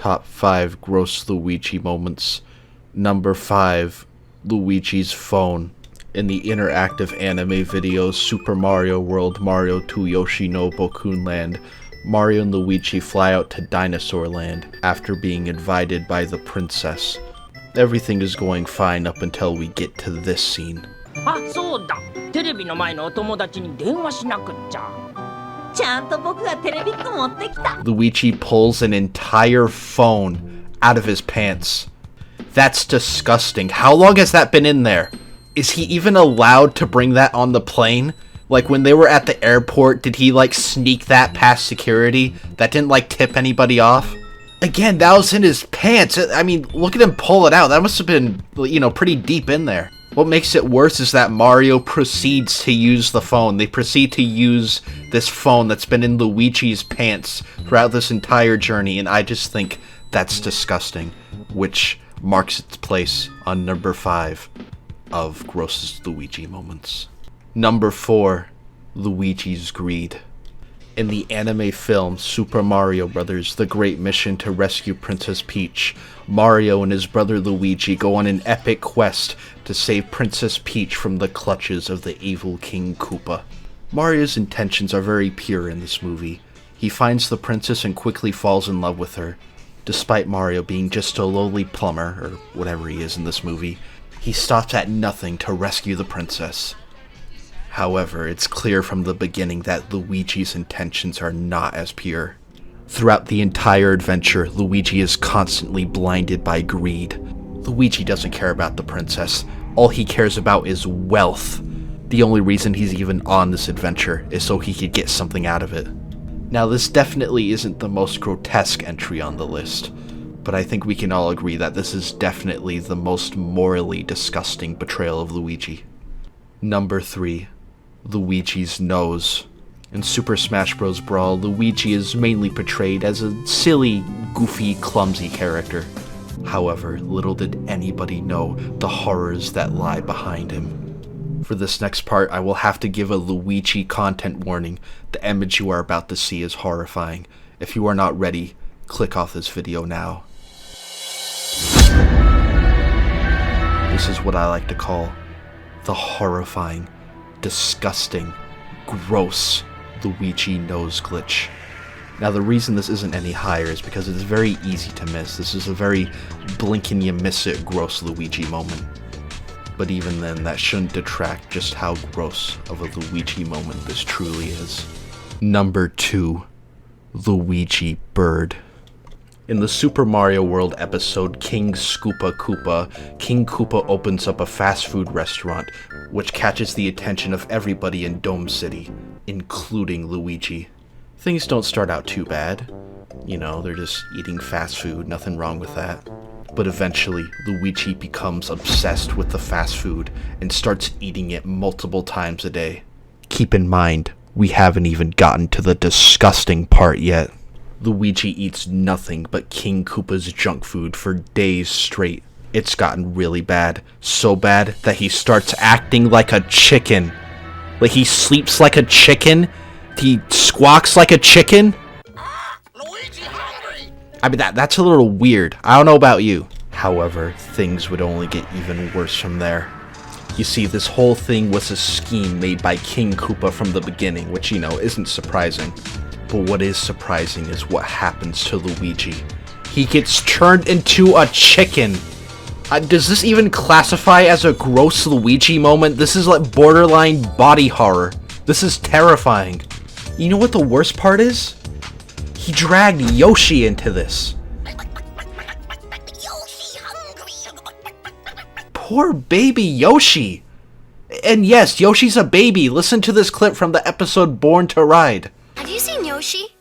Top 5 gross Luigi moments. Number 5, Luigi's Phone. In the interactive anime video Super Mario World Mario 2 Yoshi no Bokun Land, Mario and Luigi fly out to Dinosaur Land after being invited by the princess. Everything is going fine up until we get to this scene. Luigi pulls an entire phone out of his pants. That's disgusting. How long has that been in there? Is he even allowed to bring that on the plane? Like, when they were at the airport, did he, like, sneak that past security? That didn't, like, tip anybody off? Again, that was in his pants. I mean, look at him pull it out. That must have been, you know, pretty deep in there. What makes it worse is that Mario proceeds to use the phone. They proceed to use this phone that's been in Luigi's pants throughout this entire journey, and I just think that's disgusting, which marks its place on number 5 of grossest Luigi moments. Number 4, Luigi's Greed. In the anime film Super Mario Bros. The Great Mission to Rescue Princess Peach, Mario and his brother Luigi go on an epic quest to save Princess Peach from the clutches of the evil King Koopa. Mario's intentions are very pure in this movie. He finds the princess and quickly falls in love with her. Despite Mario being just a lowly plumber, or whatever he is in this movie, he stops at nothing to rescue the princess. However, it's clear from the beginning that Luigi's intentions are not as pure. Throughout the entire adventure, Luigi is constantly blinded by greed. Luigi doesn't care about the princess. All he cares about is wealth. The only reason he's even on this adventure is so he could get something out of it. Now, this definitely isn't the most grotesque entry on the list, but I think we can all agree that this is definitely the most morally disgusting betrayal of Luigi. Number 3. Luigi's Nose. In Super Smash Bros. Brawl, Luigi is mainly portrayed as a silly, goofy, clumsy character. However, little did anybody know the horrors that lie behind him. For this next part, I will have to give a Luigi content warning. The image you are about to see is horrifying. If you are not ready, click off this video now. This is what I like to call the horrifying, disgusting, gross Luigi nose glitch. Now, the reason this isn't any higher is because it's very easy to miss. This is a very blink and you miss it gross Luigi moment. But even then, that shouldn't detract just how gross of a Luigi moment this truly is. Number 2, Luigi Bird. In the Super Mario World episode King Scoopa Koopa, King Koopa opens up a fast food restaurant, which catches the attention of everybody in Dome City, including Luigi. Things don't start out too bad. You know, they're just eating fast food, nothing wrong with that. But eventually, Luigi becomes obsessed with the fast food and starts eating it multiple times a day. Keep in mind, we haven't even gotten to the disgusting part yet. Luigi eats nothing but King Koopa's junk food for days straight. It's gotten really bad. So bad that he starts acting like a chicken. Like he sleeps like a chicken. He squawks like a chicken. Luigi hungry! I mean, that's a little weird. I don't know about you. However, things would only get even worse from there. You see, this whole thing was a scheme made by King Koopa from the beginning, which, you know, isn't surprising. But what is surprising is what happens to Luigi. He gets turned into a chicken. Does this even classify as a gross Luigi moment? This is like borderline body horror. This is terrifying. You know what the worst part is? He dragged Yoshi into this. Yoshi hungry! Poor baby Yoshi. And yes, Yoshi's a baby. Listen to this clip from the episode Born to Ride. Have you seen Yoshi?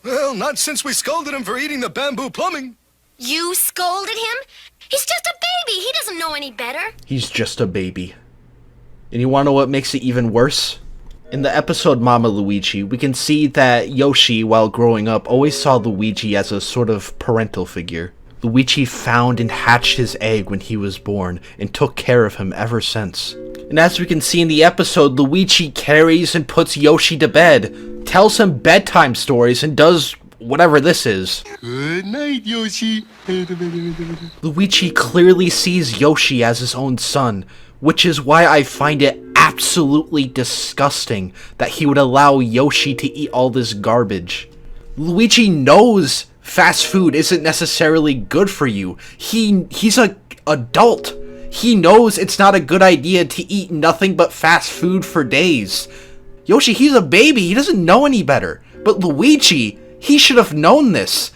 Well, not since we scolded him for eating the bamboo plumbing. You scolded him? He's just a baby. He doesn't know any better. He's just a baby. And you want to know what makes it even worse? In the episode Mama Luigi, we can see that Yoshi, while growing up, always saw Luigi as a sort of parental figure. Luigi found and hatched his egg when he was born, and took care of him ever since. And as we can see in the episode, Luigi carries and puts Yoshi to bed, tells him bedtime stories, and does whatever this is. Good night, Yoshi. Luigi clearly sees Yoshi as his own son, which is why I find it absolutely disgusting that he would allow Yoshi to eat all this garbage. Luigi knows fast food isn't necessarily good for you. He's a adult. He knows it's not a good idea to eat nothing but fast food for days. Yoshi, he's a baby. He doesn't know any better. But Luigi, he should have known this.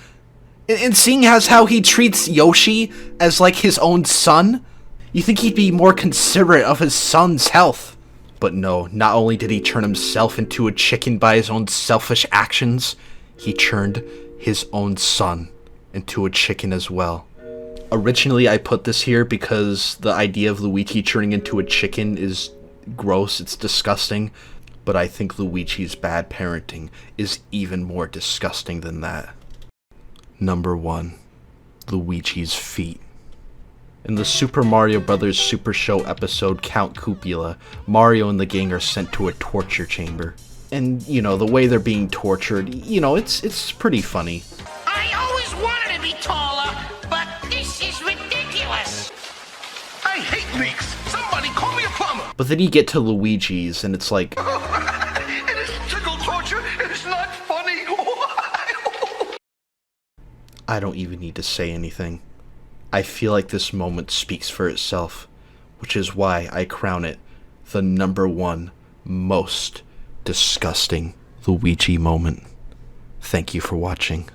And seeing as how he treats Yoshi as like his own son, you think he'd be more considerate of his son's health. But no, not only did he turn himself into a chicken by his own selfish actions, he turned his own son into a chicken as well. Originally, I put this here because the idea of Luigi turning into a chicken is gross, it's disgusting, but I think Luigi's bad parenting is even more disgusting than that. Number 1. Luigi's Feet. In the Super Mario Bros. Super Show episode Count Cupula, Mario and the gang are sent to a torture chamber. And, you know, the way they're being tortured, you know, it's pretty funny. I always wanted to be taller, but this is ridiculous. I hate leaks. Somebody call me a plumber. But then you get to Luigi's, and it's like, It is tickle torture. It's not funny. I don't even need to say anything. I feel like this moment speaks for itself, which is why I crown it the number 1 most disgusting Luigi moment. Thank you for watching.